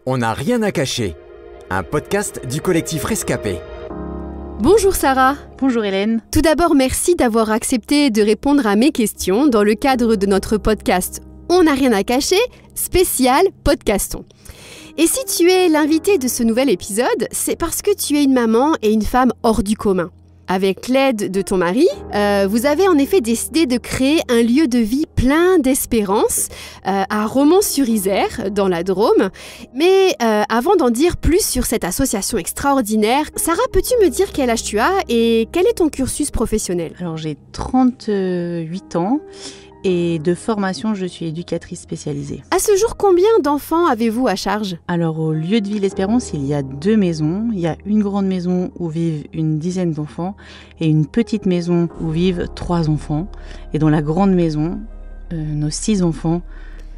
On n'a rien à cacher, un podcast du collectif Rescapé. Bonjour Sarah. Bonjour Hélène. Tout d'abord, merci d'avoir accepté de répondre à mes questions dans le cadre de notre podcast On n'a rien à cacher, spécial Podcastons. Et si tu es l'invité de ce nouvel épisode, c'est parce que tu es une maman et une femme hors du commun. Avec l'aide de ton mari, vous avez en effet décidé de créer un lieu de vie plein d'espérance à Romans-sur-Isère, dans la Drôme. Mais avant d'en dire plus sur cette association extraordinaire, Sarah, peux-tu me dire quel âge tu as et quel est ton cursus professionnel ? Alors j'ai 38 ans et de formation je suis éducatrice spécialisée. À ce jour, combien d'enfants avez-vous à charge ? Alors au lieu de vie l'Espérance, il y a 2 maisons. Il y a une grande maison où vivent une dizaine d'enfants et une petite maison où vivent 3 enfants. Et dans la grande maison, nos 6 enfants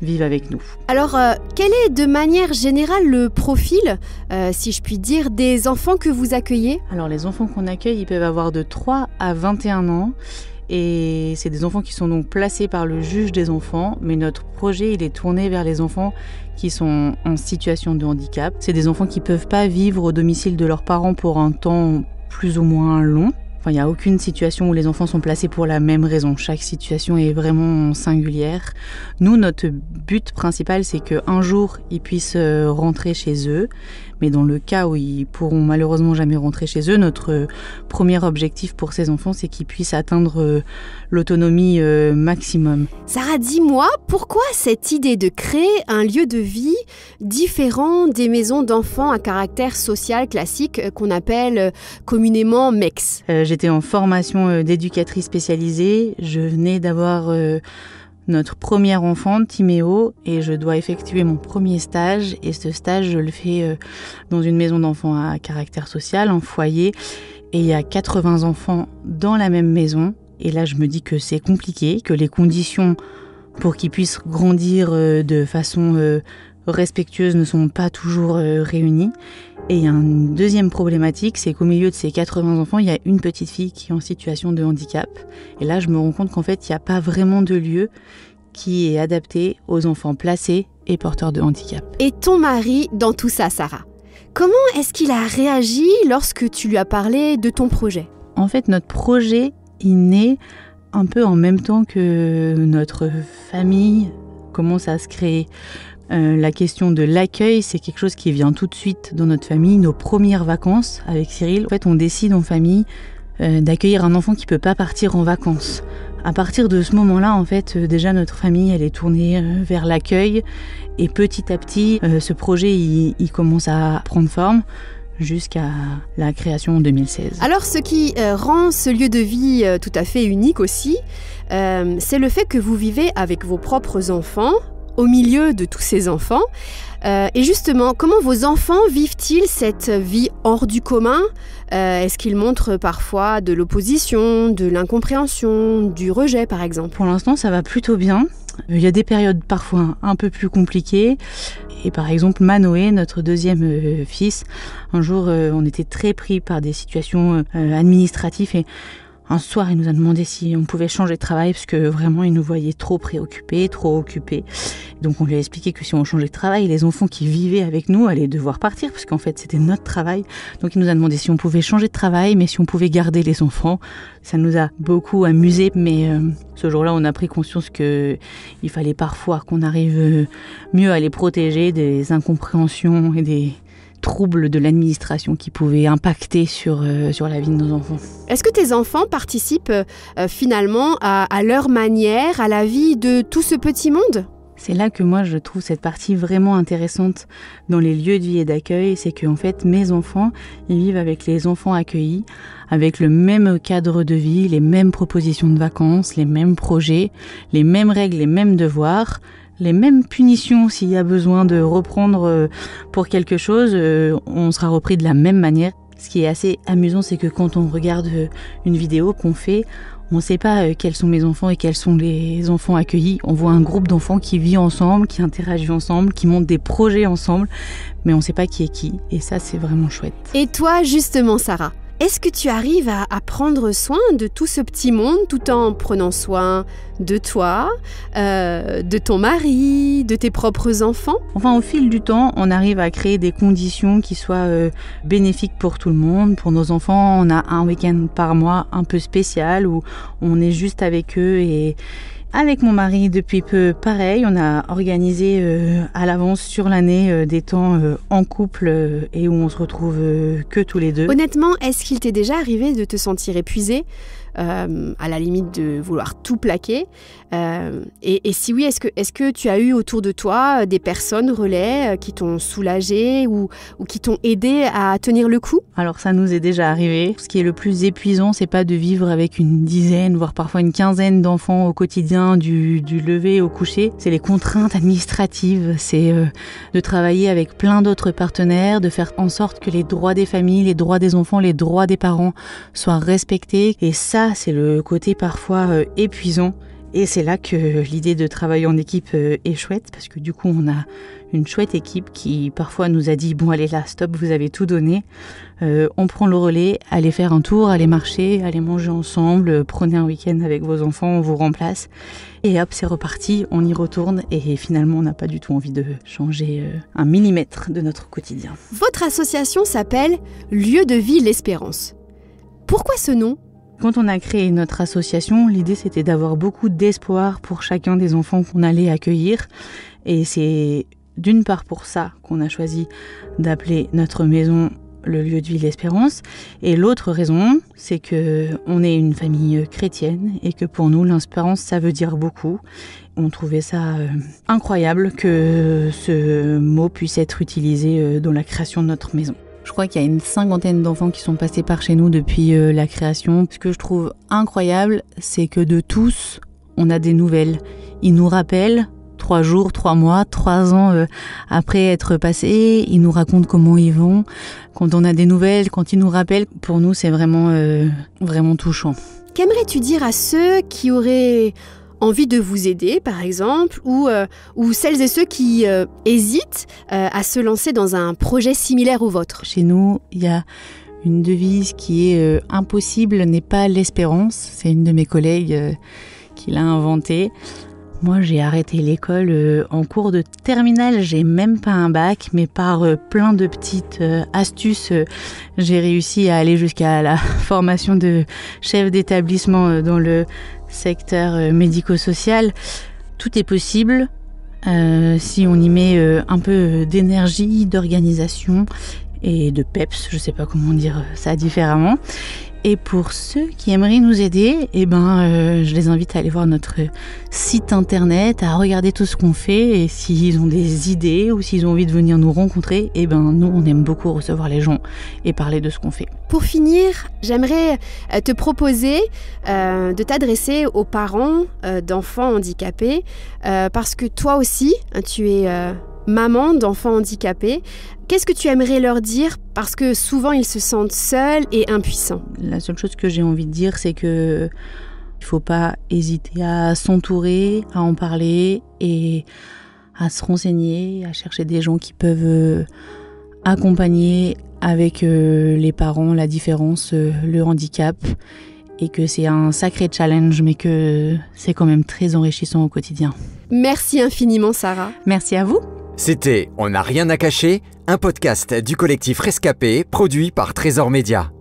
vivent avec nous. Alors, quel est de manière générale le profil, si je puis dire, des enfants que vous accueillez ? Alors les enfants qu'on accueille, ils peuvent avoir de 3 à 21 ans. Et c'est des enfants qui sont donc placés par le juge des enfants, mais notre projet il est tourné vers les enfants qui sont en situation de handicap. C'est des enfants qui ne peuvent pas vivre au domicile de leurs parents pour un temps plus ou moins long. Enfin, il n'y a aucune situation où les enfants sont placés pour la même raison. Chaque situation est vraiment singulière. Nous, notre but principal, c'est qu'un jour, ils puissent rentrer chez eux. Mais dans le cas où ils pourront malheureusement jamais rentrer chez eux, notre premier objectif pour ces enfants, c'est qu'ils puissent atteindre l'autonomie maximum. Sarah, dis-moi, pourquoi cette idée de créer un lieu de vie différent des maisons d'enfants à caractère social classique qu'on appelle communément MEX ? J'étais en formation d'éducatrice spécialisée. Je venais d'avoir notre premier enfant, Timéo, et je dois effectuer mon premier stage. Et ce stage, je le fais dans une maison d'enfants à caractère social, en foyer. Et il y a 80 enfants dans la même maison. Et là, je me dis que c'est compliqué, que les conditions pour qu'ils puissent grandir de façon respectueuse ne sont pas toujours réunies. Et il y a une deuxième problématique, c'est qu'au milieu de ces 80 enfants, il y a une petite fille qui est en situation de handicap. Et là, je me rends compte qu'en fait, il n'y a pas vraiment de lieu qui est adapté aux enfants placés et porteurs de handicap. Et ton mari dans tout ça, Sarah ? Comment est-ce qu'il a réagi lorsque tu lui as parlé de ton projet ? En fait, notre projet, il naît un peu en même temps que notre famille commence à se créer. La question de l'accueil, c'est quelque chose qui vient tout de suite dans notre famille. Nos premières vacances avec Cyril, en fait, on décide en famille d'accueillir un enfant qui ne peut pas partir en vacances. À partir de ce moment-là, en fait, déjà notre famille, elle est tournée vers l'accueil. Et petit à petit, ce projet, il commence à prendre forme jusqu'à la création en 2016. Alors, ce qui rend ce lieu de vie tout à fait unique aussi, c'est le fait que vous vivez avec vos propres enfants, au milieu de tous ces enfants. Et justement, comment vos enfants vivent-ils cette vie hors du commun ? Est-ce qu'ils montrent parfois de l'opposition, de l'incompréhension, du rejet par exemple ? Pour l'instant, ça va plutôt bien. Il y a des périodes parfois un peu plus compliquées. Et par exemple, Manoé, notre deuxième fils, un jour, on était très pris par des situations administratives et un soir, il nous a demandé si on pouvait changer de travail parce que vraiment, il nous voyait trop préoccupés, trop occupés. Donc, on lui a expliqué que si on changeait de travail, les enfants qui vivaient avec nous allaient devoir partir parce qu'en fait, c'était notre travail. Donc, il nous a demandé si on pouvait changer de travail, mais si on pouvait garder les enfants. Ça nous a beaucoup amusés, mais ce jour-là, on a pris conscience qu'il fallait parfois qu'on arrive mieux à les protéger des incompréhensions et des troubles de l'administration qui pouvaient impacter sur la vie de nos enfants. Est-ce que tes enfants participent finalement à leur manière, à la vie de tout ce petit monde ? C'est là que moi je trouve cette partie vraiment intéressante dans les lieux de vie et d'accueil, c'est qu'en fait mes enfants, ils vivent avec les enfants accueillis, avec le même cadre de vie, les mêmes propositions de vacances, les mêmes projets, les mêmes règles, les mêmes devoirs, les mêmes punitions s'il y a besoin de reprendre pour quelque chose, on sera repris de la même manière. Ce qui est assez amusant, c'est que quand on regarde une vidéo qu'on fait, on ne sait pas quels sont mes enfants et quels sont les enfants accueillis. On voit un groupe d'enfants qui vit ensemble, qui interagit ensemble, qui montent des projets ensemble, mais on ne sait pas qui est qui. Et ça, c'est vraiment chouette. Et toi, justement, Sarah, Est-ce que tu arrives à prendre soin de tout ce petit monde tout en prenant soin de toi, de ton mari, de tes propres enfants ? Enfin, au fil du temps, on arrive à créer des conditions qui soient bénéfiques pour tout le monde. Pour nos enfants, on a un week-end par mois un peu spécial où on est juste avec eux. Et avec mon mari, depuis peu, pareil, on a organisé à l'avance sur l'année des temps en couple et où on se retrouve que tous les deux. Honnêtement, est-ce qu'il t'est déjà arrivé de te sentir épuisée, à la limite de vouloir tout plaquer, et si oui, est-ce que tu as eu autour de toi des personnes relais qui t'ont soulagée ou qui t'ont aidé à tenir le coup ? Alors ça nous est déjà arrivé. Ce qui est le plus épuisant, c'est pas de vivre avec une dizaine, voire parfois une quinzaine d'enfants au quotidien, du lever au coucher. C'est les contraintes administratives, c'est de travailler avec plein d'autres partenaires, de faire en sorte que les droits des familles, les droits des enfants, les droits des parents soient respectés. Et ça, c'est le côté parfois épuisant. Et c'est là que l'idée de travailler en équipe est chouette, parce que du coup, on a une chouette équipe qui parfois nous a dit « Bon, allez là, stop, vous avez tout donné. On prend le relais, allez faire un tour, allez marcher, allez manger ensemble, prenez un week-end avec vos enfants, on vous remplace. » Et hop, c'est reparti, on y retourne. Et finalement, on n'a pas du tout envie de changer un millimètre de notre quotidien. Votre association s'appelle Lieu de vie l'Espérance. Pourquoi ce nom ? Quand on a créé notre association, l'idée c'était d'avoir beaucoup d'espoir pour chacun des enfants qu'on allait accueillir. Et c'est d'une part pour ça qu'on a choisi d'appeler notre maison le lieu de vie l'Espérance. Et l'autre raison, c'est qu'on est une famille chrétienne et que pour nous, l'espérance, ça veut dire beaucoup. On trouvait ça incroyable que ce mot puisse être utilisé dans la création de notre maison. Je crois qu'il y a une 50aine d'enfants qui sont passés par chez nous depuis la création. Ce que je trouve incroyable, c'est que de tous, on a des nouvelles. Ils nous rappellent 3 jours, 3 mois, 3 ans après être passés. Ils nous racontent comment ils vont. Quand on a des nouvelles, quand ils nous rappellent, pour nous, c'est vraiment, vraiment touchant. Qu'aimerais-tu dire à ceux qui auraient envie de vous aider, par exemple, ou celles et ceux qui hésitent à se lancer dans un projet similaire au vôtre ? Chez nous, il y a une devise qui est « impossible n'est pas l'espérance ». C'est une de mes collègues qui l'a inventée. Moi, j'ai arrêté l'école en cours de terminale, j'ai même pas un bac, mais par plein de petites astuces, j'ai réussi à aller jusqu'à la formation de chef d'établissement dans le secteur médico-social. Tout est possible si on y met un peu d'énergie, d'organisation et de peps, je sais pas comment dire ça différemment. Et pour ceux qui aimeraient nous aider, je les invite à aller voir notre site internet, à regarder tout ce qu'on fait, et s'ils ont des idées ou s'ils ont envie de venir nous rencontrer, nous on aime beaucoup recevoir les gens et parler de ce qu'on fait. Pour finir, j'aimerais te proposer de t'adresser aux parents d'enfants handicapés, parce que toi aussi, tu es maman d'enfants handicapés. Qu'est-ce que tu aimerais leur dire ? Parce que souvent, ils se sentent seuls et impuissants. La seule chose que j'ai envie de dire, c'est que il ne faut pas hésiter à s'entourer, à en parler et à se renseigner, à chercher des gens qui peuvent accompagner avec les parents la différence, le handicap, et que c'est un sacré challenge, mais que c'est quand même très enrichissant au quotidien. Merci infiniment, Sarah. Merci à vous. C'était On n'a rien à cacher, un podcast du collectif Rescapé, produit par Trésor Média.